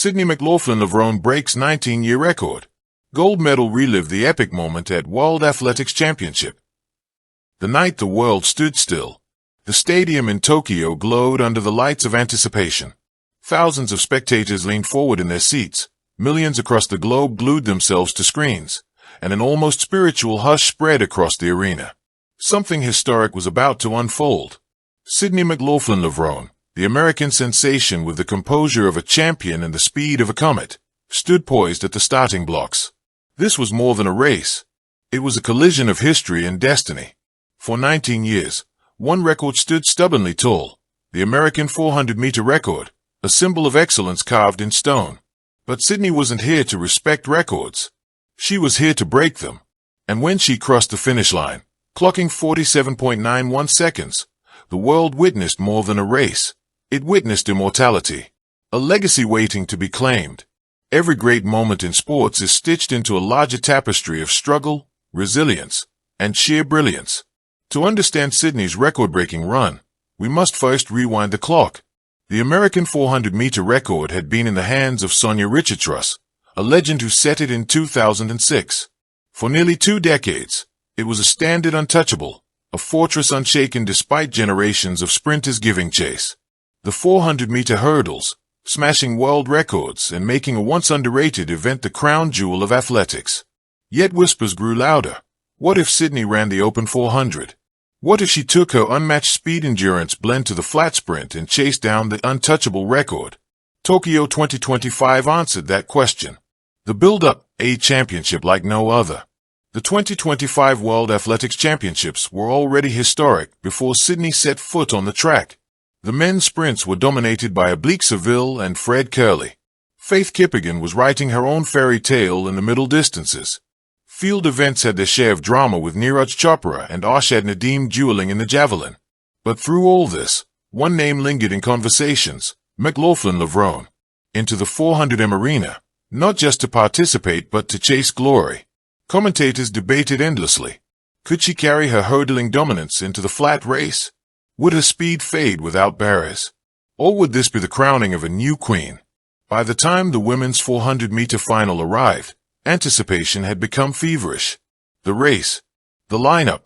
Sydney McLaughlin Levrone breaks 19-year record. Gold medal relived the epic moment at World Athletics Championship. The night the world stood still. The stadium in Tokyo glowed under the lights of anticipation. Thousands of spectators leaned forward in their seats. Millions across the globe glued themselves to screens, and an almost spiritual hush spread across the arena. Something historic was about to unfold. Sydney McLaughlin Levrone, the American sensation with the composure of a champion and the speed of a comet, stood poised at the starting blocks. This was more than a race. It was a collision of history and destiny. For 19 years, one record stood stubbornly tall, the American 400-meter record, a symbol of excellence carved in stone. But Sydney wasn't here to respect records. She was here to break them. And when she crossed the finish line, clocking 47.91 seconds, the world witnessed more than a race. It witnessed immortality, a legacy waiting to be claimed. Every great moment in sports is stitched into a larger tapestry of struggle, resilience, and sheer brilliance. To understand Sydney's record-breaking run, we must first rewind the clock. The American 400-meter record had been in the hands of Sonia Richardson, a legend who set it in 2006. For nearly 2 decades, it was a standard untouchable, a fortress unshaken despite generations of sprinters giving chase. The 400-meter hurdles, smashing world records and making a once underrated event the crown jewel of athletics. Yet whispers grew louder. What if Sydney ran the open 400? What if she took her unmatched speed endurance blend to the flat sprint and chased down the untouchable record? Tokyo 2025 answered that question. The build-up, a championship like no other. The 2025 World Athletics Championships were already historic before Sydney set foot on the track. The men's sprints were dominated by Oblique Seville and Fred Kerley. Faith Kippigan was writing her own fairy tale in the middle distances. Field events had their share of drama with Neeraj Chopra and Arshad Nadeem dueling in the javelin. But through all this, one name lingered in conversations, McLaughlin Levrone. Into the 400m arena, not just to participate but to chase glory. Commentators debated endlessly. Could she carry her hurdling dominance into the flat race? Would her speed fade without barriers? Or would this be the crowning of a new queen? By the time the women's 400-meter final arrived, anticipation had become feverish. The race, the lineup,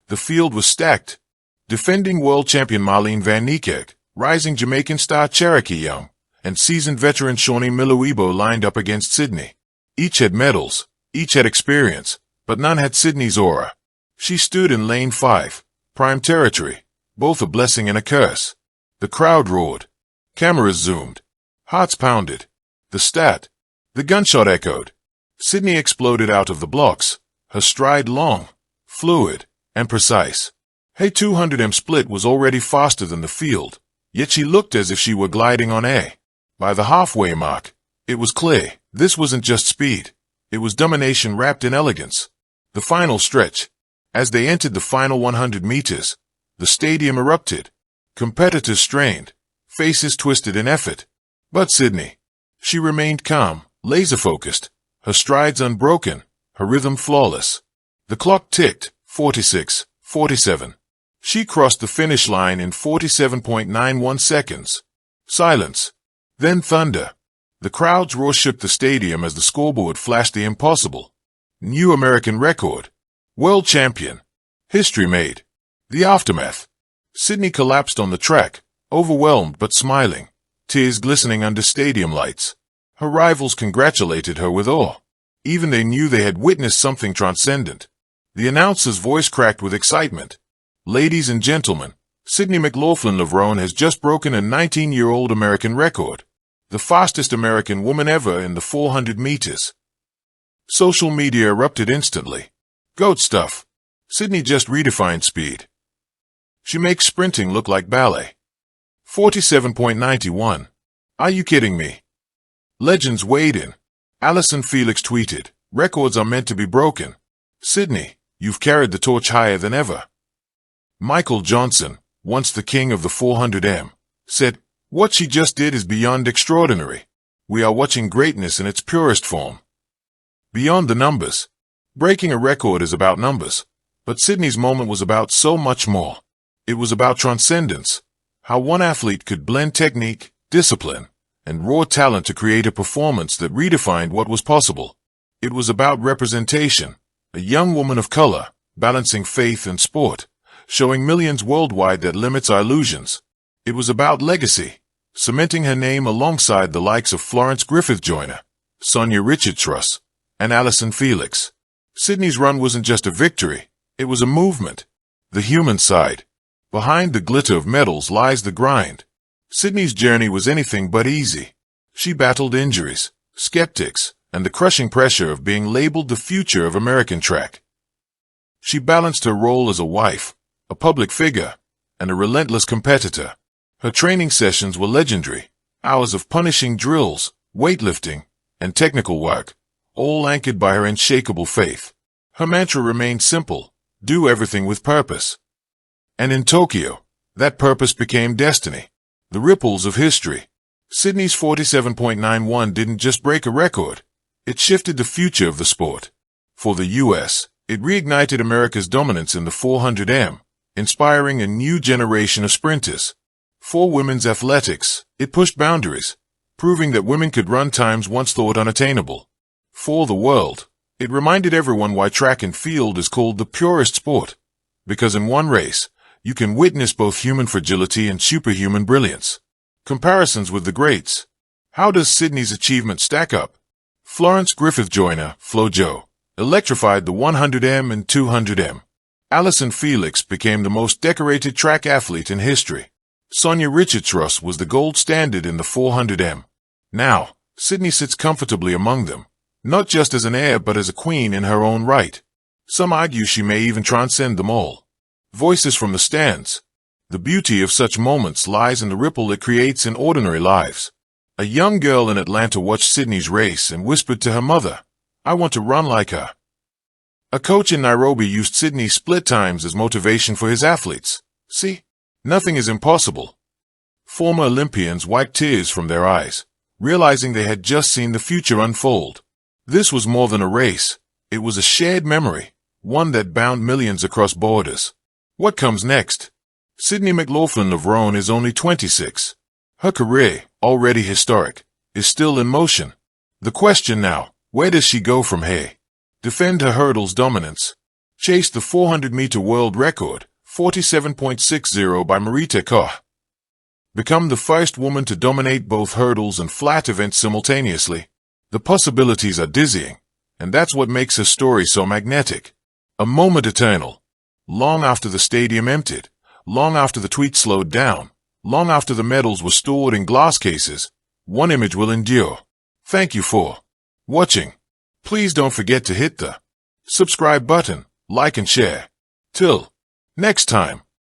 the field was stacked. Defending world champion Marlene van Niekerk, rising Jamaican star Cherokee Young, and seasoned veteran Shawnee Miluibo lined up against Sydney. Each had medals, each had experience, but none had Sydney's aura. She stood in lane 5, prime territory, both a blessing and a curse. The crowd roared. Cameras zoomed. Hearts pounded. The gunshot echoed. Sydney exploded out of the blocks, her stride long, fluid, and precise. Her 200m split was already faster than the field, yet she looked as if she were gliding on air. By the halfway mark, it was clear this wasn't just speed. It was domination wrapped in elegance. The final stretch. As they entered the final 100 meters, the stadium erupted. Competitors strained, faces twisted in effort. But Sydney, she remained calm, laser-focused, her strides unbroken, her rhythm flawless. The clock ticked, 46, 47. She crossed the finish line in 47.91 seconds. Silence. Then thunder. The crowd's roar shook the stadium as the scoreboard flashed the impossible. New American record. World champion. History made. The aftermath. Sydney collapsed on the track, overwhelmed but smiling, tears glistening under stadium lights. Her rivals congratulated her with awe. Even they knew they had witnessed something transcendent. The announcer's voice cracked with excitement. Ladies and gentlemen, Sydney McLaughlin Levrone has just broken a 19-year-old American record. The fastest American woman ever in the 400 meters. Social media erupted instantly. Goat stuff. Sydney just redefined speed. She makes sprinting look like ballet. 47.91. Are you kidding me? Legends weighed in. Allyson Felix tweeted, records are meant to be broken. Sydney, you've carried the torch higher than ever. Michael Johnson, once the king of the 400m, said, what she just did is beyond extraordinary. We are watching greatness in its purest form. Beyond the numbers. Breaking a record is about numbers, but Sydney's moment was about so much more. It was about transcendence, how one athlete could blend technique, discipline, and raw talent to create a performance that redefined what was possible. It was about representation, a young woman of color, balancing faith and sport, showing millions worldwide that limits are illusions. It was about legacy, cementing her name alongside the likes of Florence Griffith Joyner, Sonia Richards-Russ, and Allyson Felix. Sydney's run wasn't just a victory, it was a movement. The human side. Behind the glitter of medals lies the grind. Sydney's journey was anything but easy. She battled injuries, skeptics, and the crushing pressure of being labeled the future of American track. She balanced her role as a wife, a public figure, and a relentless competitor. Her training sessions were legendary, hours of punishing drills, weightlifting, and technical work, all anchored by her unshakable faith. Her mantra remained simple: do everything with purpose. And in Tokyo, that purpose became destiny. The ripples of history. Sydney's 47.91 didn't just break a record, it shifted the future of the sport. For the U.S., it reignited America's dominance in the 400m, inspiring a new generation of sprinters. For women's athletics, it pushed boundaries, proving that women could run times once thought unattainable. For the world, it reminded everyone why track and field is called the purest sport, because in one race, you can witness both human fragility and superhuman brilliance. Comparisons with the greats. How does Sydney's achievement stack up? Florence Griffith Joyner, FloJo, electrified the 100m and 200m. Allyson Felix became the most decorated track athlete in history. Sonia Richards-Russ was the gold standard in the 400m. Now, Sydney sits comfortably among them, not just as an heir but as a queen in her own right. Some argue she may even transcend them all. Voices from the stands. The beauty of such moments lies in the ripple it creates in ordinary lives. A young girl in Atlanta watched Sydney's race and whispered to her mother, "I want to run like her." A coach in Nairobi used Sydney's split times as motivation for his athletes. See? Nothing is impossible. Former Olympians wiped tears from their eyes, realizing they had just seen the future unfold. This was more than a race. It was a shared memory, one that bound millions across borders. What comes next? Sydney McLaughlin Levrone is only 26. Her career, already historic, is still in motion. The question now, where does she go from here? Defend her hurdles dominance. Chase the 400-meter world record, 47.60 by Marita Koch. Become the first woman to dominate both hurdles and flat events simultaneously. The possibilities are dizzying, and that's what makes her story so magnetic. A moment eternal. Long after the stadium emptied, long after the tweets slowed down, long after the medals were stored in glass cases, one image will endure. Thank you for watching. Please don't forget to hit the subscribe button, like and share. Till next time.